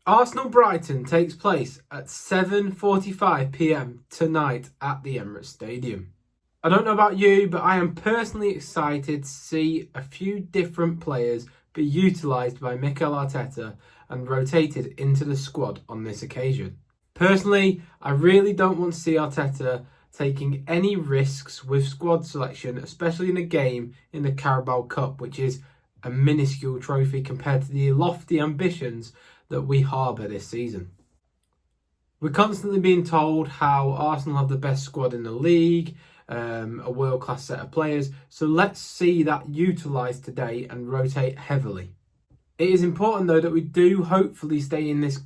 Arsenal-Brighton takes place at 7:45 p.m. tonight at the Emirates Stadium. I don't know about you, but I am personally excited to see a few different players be utilised by Mikel Arteta and rotated into the squad on this occasion. Personally, I really don't want to see Arteta taking any risks with squad selection, especially in a game in the Carabao Cup, which is a minuscule trophy compared to the lofty ambitions that we harbour this season. We're constantly being told how Arsenal have the best squad in the league, a world-class set of players, so let's see that utilised today and rotate heavily. It is important though that we do hopefully stay in this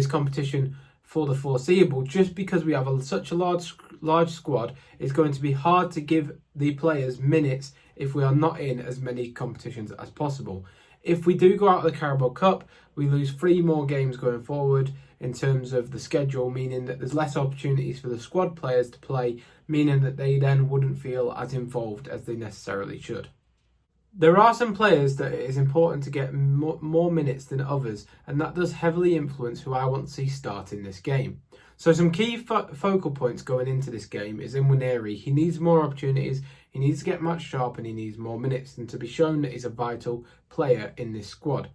competition for the foreseeable. Just because we have such a large squad, it's going to be hard to give the players minutes if we are not in as many competitions as possible. If we do go out of the Carabao Cup, we lose 3 more games going forward in terms of the schedule, meaning that there's less opportunities for the squad players to play, meaning that they then wouldn't feel as involved as they necessarily should. There are some players that it is important to get more minutes than others, and that does heavily influence who I want to see start in this game. So some key focal points going into this game is Nwaneri. He needs more opportunities, he needs to get match sharp, and he needs more minutes and to be shown that he's a vital player in this squad.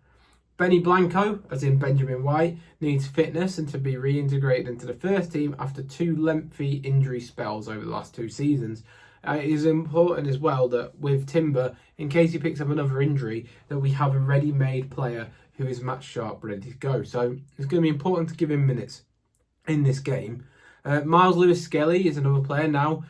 Benny Blanco, as in Benjamin White, needs fitness and to be reintegrated into the first team after 2 lengthy injury spells over the last 2 seasons. It is important as well that with Timber, in case he picks up another injury, that we have a ready-made player who is match sharp, ready to go. So it's going to be important to give him minutes in this game. Miles Lewis-Skelly is another player now.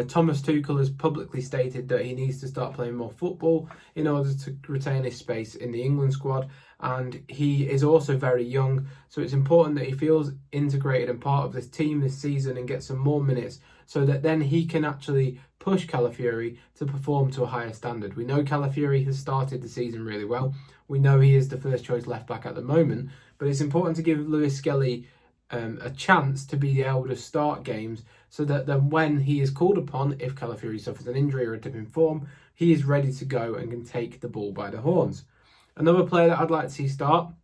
Thomas Tuchel has publicly stated that he needs to start playing more football in order to retain his space in the England squad, and he is also very young, so it's important that he feels integrated and part of this team this season and gets some more minutes so that then he can actually push Calafiori to perform to a higher standard. We know Calafiori has started the season really well. We know he is the first choice left back at the moment, but it's important to give Lewis-Skelly a chance to be able to start games so that then when he is called upon, if Calafiori suffers an injury or a dip in form, he is ready to go and can take the ball by the horns. Another player that I'd like to see start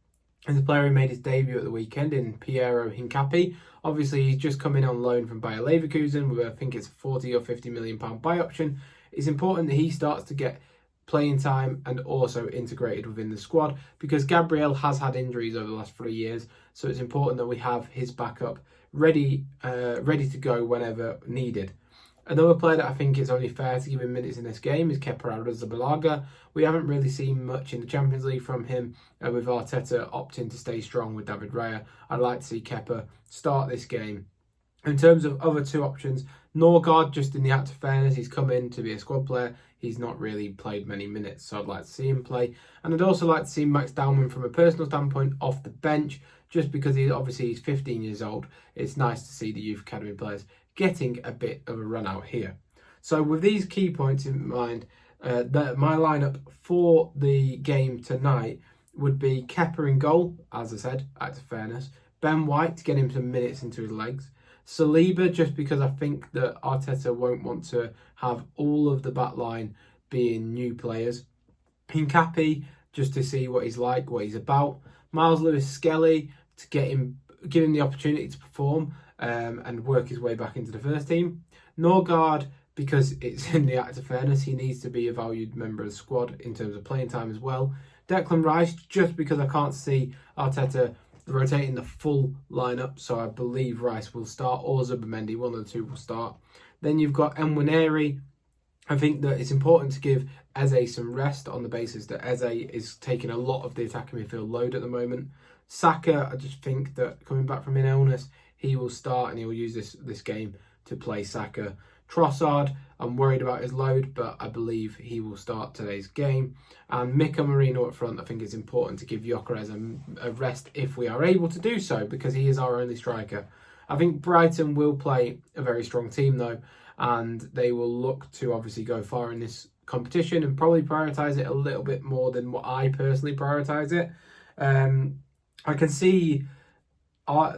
is a player who made his debut at the weekend in Piero Hincapié. Obviously, he's just come in on loan from Bayer Leverkusen with I think it's a 40 or 50 million pound buy option. It's important that he starts to get playing time and also integrated within the squad because Gabriel has had injuries over the last 3 years, so it's important that we have his backup ready to go whenever needed. Another player that I think it's only fair to give him minutes in this game is Kepa Arrizabalaga. We haven't really seen much in the Champions League from him with Arteta opting to stay strong with David Raya. I'd like to see Kepa start this game. In terms of other 2 options, Norgard, just in the act of fairness, he's come in to be a squad player. He's not really played many minutes, so I'd like to see him play. And I'd also like to see Max Dowman from a personal standpoint off the bench, just because he's 15 years old. It's nice to see the youth academy players getting a bit of a run out here. So with these key points in mind, my lineup for the game tonight would be Kepa in goal, as I said, act of fairness. Ben White to get him some minutes into his legs. Saliba, just because I think that Arteta won't want to have all of the back line being new players. Hincapié, just to see what he's like, what he's about. Miles Lewis-Skelly to give him the opportunity to perform and work his way back into the first team. Norgard, because it's in the act of fairness, he needs to be a valued member of the squad in terms of playing time as well. Declan Rice, just because I can't see Arteta rotating the full lineup, so I believe Rice will start or Zubimendi, one of the 2 will start. Then you've got Nwaneri. I think that it's important to give Eze some rest on the basis that Eze is taking a lot of the attacking midfield load at the moment. Saka, I just think that coming back from an illness, he will start and he will use this game to play Saka. Trossard, I'm worried about his load, but I believe he will start today's game. And Mika Marino up front, I think it's important to give Gyökeres a rest if we are able to do so, because he is our only striker. I think Brighton will play a very strong team though, and they will look to obviously go far in this competition and probably prioritise it a little bit more than what I personally prioritise it. I can see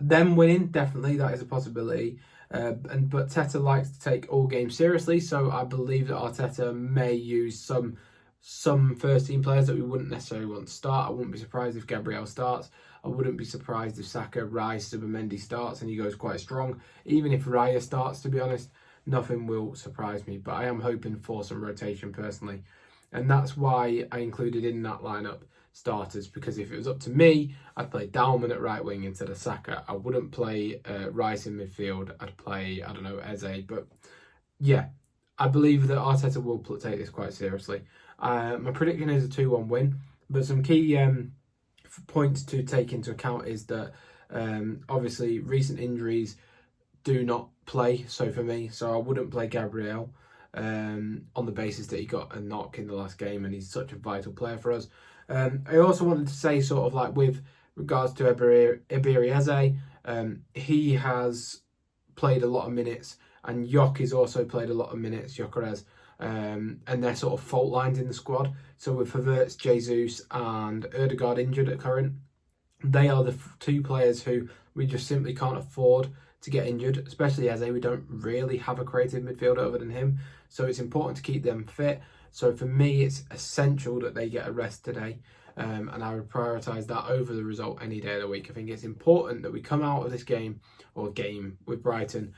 them winning, definitely, that is a possibility. But Teta likes to take all games seriously, so I believe that Arteta may use some some first team players that we wouldn't necessarily want to start. I wouldn't be surprised if Gabriel starts. I wouldn't be surprised if Saka, Rice, Zubimendi starts and he goes quite strong. Even if Raya starts, to be honest, nothing will surprise me. But I am hoping for some rotation personally. And that's why I included in that lineup starters, because if it was up to me, I'd play Dalman at right wing instead of Saka. I wouldn't play Rice in midfield. I'd play, I don't know, Eze. But yeah, I believe that Arteta will take this quite seriously. My prediction is a 2-1 win, but some key points to take into account is that obviously recent injuries do not play, so for me, so I wouldn't play Gabriel on the basis that he got a knock in the last game and he's such a vital player for us. I also wanted to say, sort of like with regards to Iberi Eze, he has played a lot of minutes, and Yok has also played a lot of minutes, Gyökeres, and they're sort of fault lines in the squad. So with Havertz, Jesus and Ødegaard injured at current, they are the two players who we just simply can't afford to get injured, especially Eze. We don't really have a creative midfielder other than him, so it's important to keep them fit. So for me, it's essential that they get a rest today, and I would prioritise that over the result any day of the week. I think it's important that we come out of this game with Brighton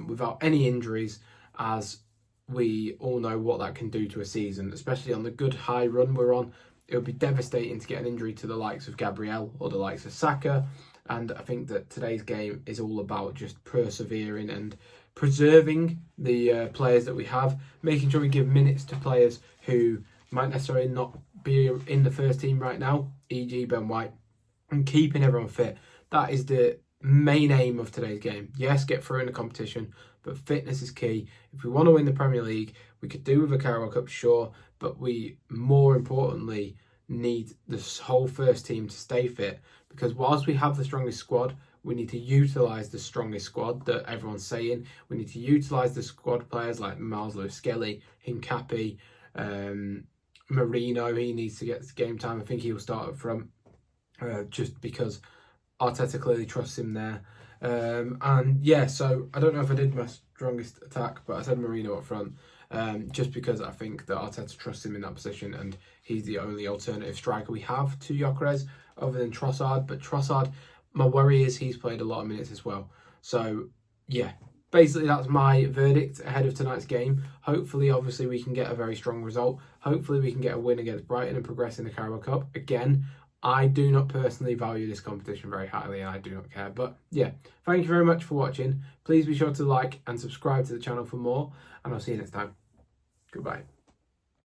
without any injuries, as we all know what that can do to a season, especially on the good high run we're on. It would be devastating to get an injury to the likes of Gabriel or the likes of Saka. And I think that today's game is all about just persevering and preserving the players that we have, making sure we give minutes to players who might necessarily not be in the first team right now, e.g. Ben White, and keeping everyone fit. That is the main aim of today's game. Yes, get through in the competition, but fitness is key. If we want to win the Premier League, we could do with a Carabao Cup, sure, but we more importantly need this whole first team to stay fit, because whilst we have the strongest squad, we need to utilise the strongest squad that everyone's saying. We need to utilise the squad players like Miles Lewis-Skelly, Hincapi, Marino. He needs to get game time. I think he will start up front just because Arteta clearly trusts him there. And yeah, so I don't know if I did my strongest attack, but I said Marino up front. Just because I think that Arteta trusts him in that position, and he's the only alternative striker we have to Gyökeres other than Trossard. But Trossard, my worry is he's played a lot of minutes as well. So yeah, basically that's my verdict ahead of tonight's game. Hopefully, obviously, we can get a very strong result. Hopefully we can get a win against Brighton and progress in the Carabao Cup. Again, I do not personally value this competition very highly, and I do not care. But yeah, thank you very much for watching. Please be sure to like and subscribe to the channel for more, and I'll see you next time. Goodbye.